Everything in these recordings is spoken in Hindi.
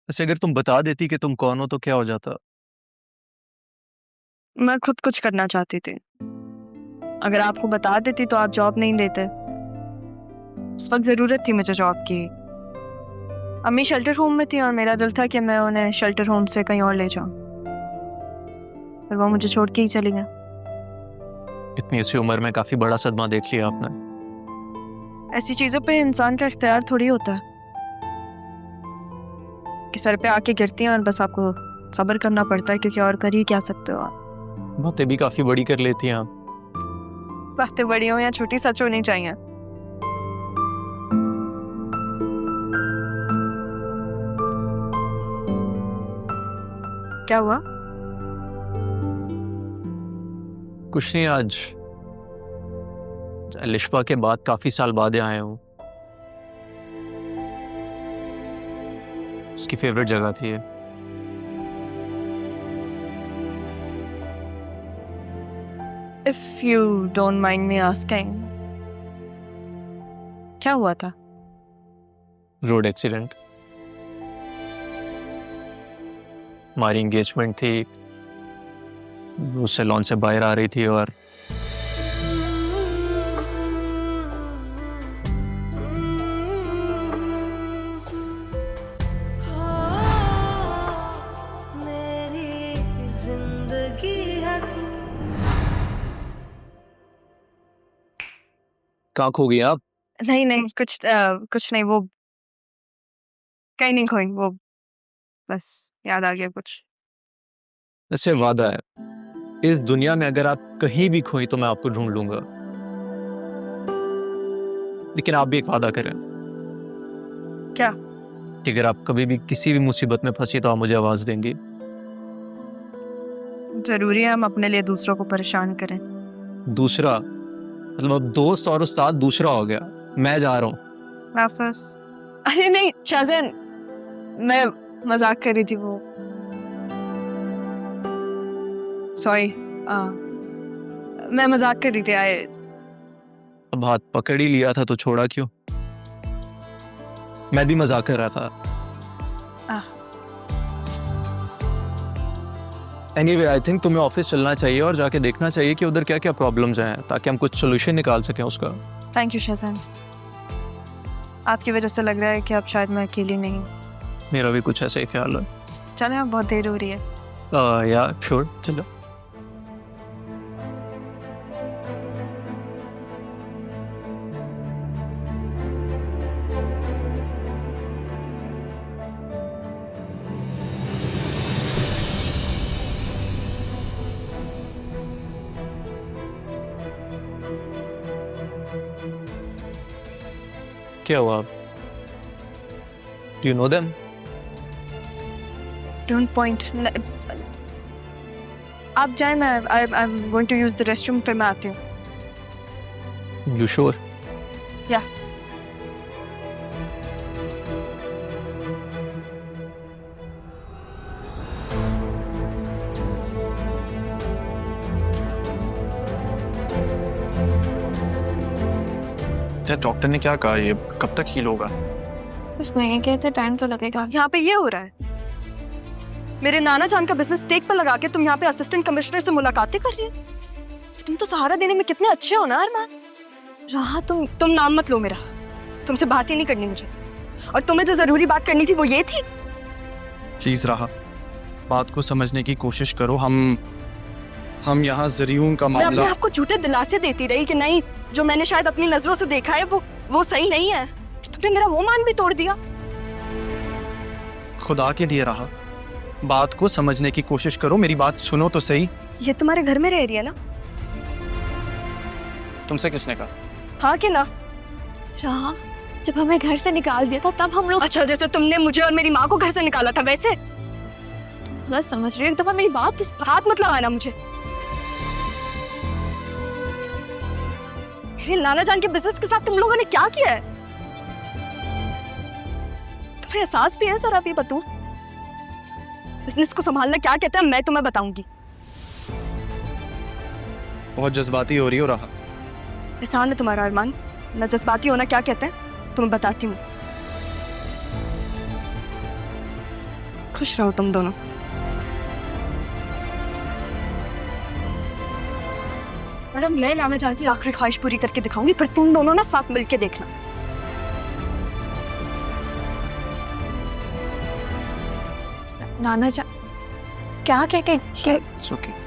वैसे अगर तुम बता देती कि तुम कौन हो तो क्या हो जाता? मैं खुद कुछ करना चाहती थी। अगर आपको बता देती तो आप जॉब नहीं देते। उस वक्त जरूरत थी मुझे जॉब की। अम्मी शेल्टर होम में थी और मेरा दिल था कि मैं उन्हें शेल्टर होम से कहीं और ले जाऊं, पर वो मुझे छोड़ के ही चली गई। इतनी सी उम्र में काफी बड़ा सदमा देख लिया आपने। ऐसी चीजों पे इंसान का इख्तियार थोड़ी होता है कि सर पे आके गिरती हैं और बस आपको सब्र करना पड़ता है, क्योंकि और कर ही क्या सकते हो आप। बातें भी काफी बड़ी कर लेती हैं आप। बातें बड़ी हो या छोटी, सच होनी चाहिए। क्या हुआ? कुछ नहीं, आज लिशफा के बाद काफी साल बाद आया हूँ। उसकी फेवरेट जगह थी ये। If you don't mind me asking, क्या हुआ था? Road accident. हमारी एंगेजमेंट थी, वो सैलून से बाहर आ रही थी और कहाँ खो गई आप? नहीं कुछ नहीं, वो कहीं नहीं खोई, वो बस याद आ गया कुछ। ऐसे वादा है, इस दुनिया में अगर आप कहीं भी खोई तो मैं आपको ढूंढ लूंगा। लेकिन आप भी एक वादा करें। क्या? कि अगर आप कभी भी किसी भी मुसीबत में फंसी तो आप मुझे आवाज देंगी। जरूरी है हम अपने लिए दूसरों को परेशान करें? दूसरा मतलब अब दोस्त और उस्ताद दूसरा हो गया। मैं जा रहा हूँ। वापस? अरे नहीं शाहजहान, मैं मजाक कर रही थी। वो सॉरी, मैं मजाक कर रही थी। आए अब हाथ पकड़ ही लिया था तो छोड़ा क्यों? मैं भी मजाक कर रहा था। एनीवे, आई थिंक तुम्हें ऑफिस चलना चाहिए और जाके देखना चाहिए कि उधर क्या क्या प्रॉब्लम्स हैं, ताकि हम कुछ सोल्यूशन निकाल सकें उसका। थैंक यू शाहजहान, आपकी वजह से लग रहा है कि अब शायद मैं अकेली नहीं। मेरा भी कुछ ऐसा ही ख्याल है। चले, अब बहुत देर हो रही है। या श्योर, चलो। क्या हुआ? Do you know them? Don't point. आप जाए, मैं I am going to use the restroom, फिर मैं आती हूँ। You sure? या डॉक्टर ने क्या कहा, ये कब तक हील होगा? कुछ नहीं कहते, टाइम तो लगेगा। यहाँ पे ये हो रहा है, मेरे नाना जान का बिजनेस स्टेक पर लगा के तुम यहाँ पे असिस्टेंट कमिश्नर से मुलाकातें कर रही हो। तुम तो सहारा देने में कितने अच्छे हो ना अरमान। राहा, तुम नाम मत लो मेरा, तुमसे बात ही नहीं करनी मुझे। और तुम्हें जो जरूरी बात करनी थी वो ये थी। प्लीज राहा, बात को समझने की कोशिश करो। हम यहाँ जरियून का मैं अपने मामला। आप को झूठे दिलासे देती रही कि नहीं, जो मैंने शायद अपनी नजरों से देखा है वो सही नहीं है। तुमने मेरा वो मान भी तोड़ दिया। खुदा के लिए राहा, बात को समझने की कोशिश करो, मेरी बात सुनो तो सही। ये तुम्हारे घर में रह रही है ना? तुमसे किसने कहा? हाँ कि ना? राहा, जब हमें घर से निकाल दिया था तब हम लोग। अच्छा, जैसे तुमने मुझे और मेरी माँ को घर से निकाला था वैसे? थोड़ा समझ रही हो, एक दफा मेरी बात तो। हाथ मत लगाना मुझे। मेरे नाना जान के बिजनेस के साथ तुम लोगों ने क्या किया है? तुम्हें एहसास भी है सर? आप ये बताओ, बिजनेस को संभालना क्या कहते हैं मैं तुम्हें बताऊंगी। बहुत जज्बाती हो रही हो राहा। एहसान है तुम्हारा अरमान, मैं जज्बाती होना क्या कहते हैं तुम्हें बताती हूँ। खुश रहो तुम दोनों। मैडम मैं नाना जान की आखिरी ख्वाहिश पूरी करके दिखाऊंगी, पर तुम दोनों ना साथ मिलके देखना। नाना जा क्या क्या इट्स ओके।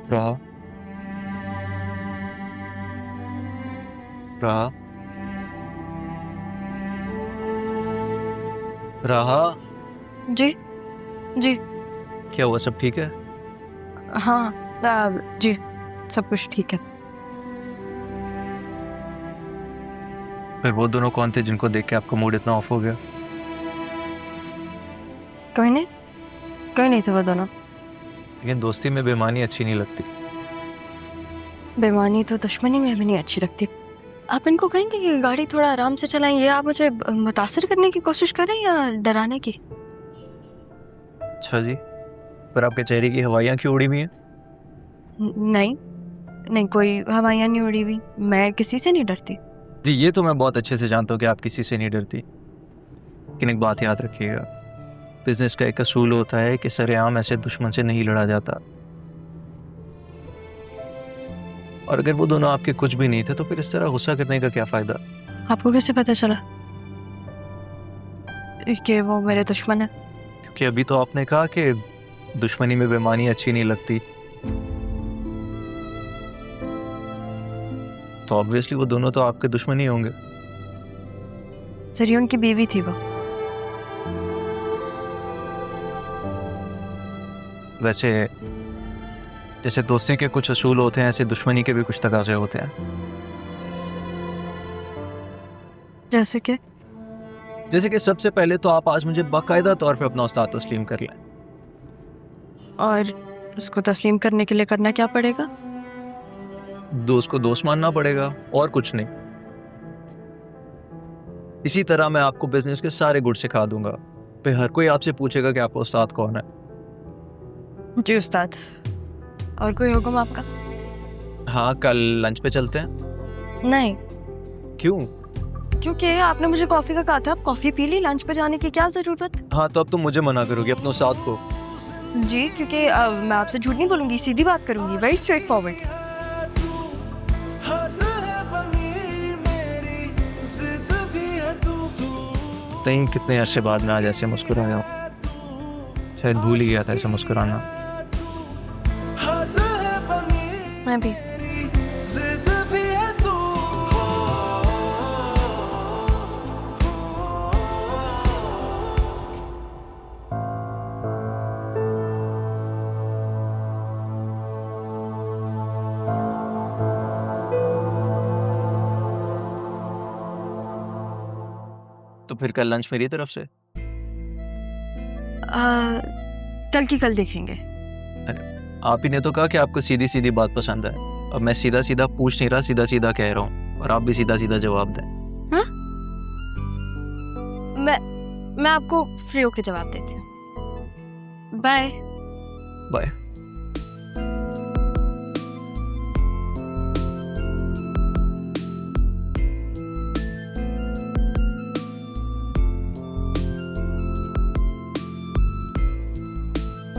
राहा, राहा, राहा, जी जी क्या हुआ? सब ठीक है? हाँ जी सब कुछ ठीक है। फिर वो दोनों कौन थे जिनको देख के आपका मूड इतना ऑफ हो गया? कोई नहीं थे वो दोनों। लेकिन दोस्ती में बेईमानी अच्छी नहीं लगती। बेईमानी तो दुश्मनी में भी नहीं अच्छी लगती। आप इनको कहेंगे कि गाड़ी थोड़ा आराम से चलाएं, ये आप मुझे मुतासिर करने की कोशिश करें या डराने की? अच्छा जी, पर आपके चेहरे की हवाइयाँ क्यों उड़ी हुई हैं? नहीं कोई हवाइयाँ नहीं उड़ी हुई, मैं किसी से नहीं डरती। जी ये तो मैं बहुत अच्छे से जानता हूँ कि आप किसी से नहीं डरती, लेकिन एक बात याद रखिएगा, बिजनेस का एक असूल होता है कि सरेआम ऐसे दुश्मन से नहीं लड़ा जाता। और अगर वो दोनों आपके कुछ भी नहीं थे तो फिर इस तरह गुस्सा करने का क्या फायदा? आपको कैसे पता चला कि वो मेरे दुश्मन है? क्योंकि अभी तो आपने कहा कि दुश्मनी में बेईमानी अच्छी नहीं लगती, तो ऑब्वियसली वो दोनों तो आपके दुश्मन ही होंगे। सरियों की बीवी थी वो। वैसे जैसे दोस्ती के कुछ असूल होते हैं, ऐसे दुश्मनी के भी कुछ तकाजे होते हैं। जैसे कि सबसे पहले तो आप आज मुझे बाकायदा तौर पे अपना उस्ताद तस्लीम कर लें। और उसको तस्लीम करने के लिए करना क्या पड़ेगा? दोस्त को दोस्त मानना पड़ेगा, और कुछ नहीं। इसी तरह मैं आपको बिजनेस के सारे गुण सिखा दूंगा। फिर हर कोई आपसे पूछेगा कि आपका उस्ताद कौन है। जी उस्ताद। और कोई हुक्म आपका? हाँ, कल लंच पे चलते हैं। नहीं। क्यों? क्योंकि आपने मुझे कॉफी का कहा था, आप कॉफी पी ली, लंच पे जाने की क्या जरूरत? हाँ, तो अब तुम मुझे मना करोगे अपने उस्ताद को? जी क्योंकि मैं आपसे झूठ नहीं बोलूंगी, सीधी बात करूंगी, वेरी स्ट्रेट फॉरवर्ड। तई कितने अरसे बाद में आज ऐसे मुस्कुराया हूँ, शायद भूल ही गया था ऐसे मुस्कुराना। मैं भी। तो फिर कल लंच मेरी तरफ से? कल की कल देखेंगे। आप ही ने तो कहा कि आपको सीधी सीधी बात पसंद है। अब मैं सीधा सीधा पूछ नहीं रहा, सीधा सीधा कह रहा हूँ, और आप भी सीधा सीधा जवाब दें। हाँ? मैं आपको फ्री होके जवाब देती हूँ। बाय। बाय।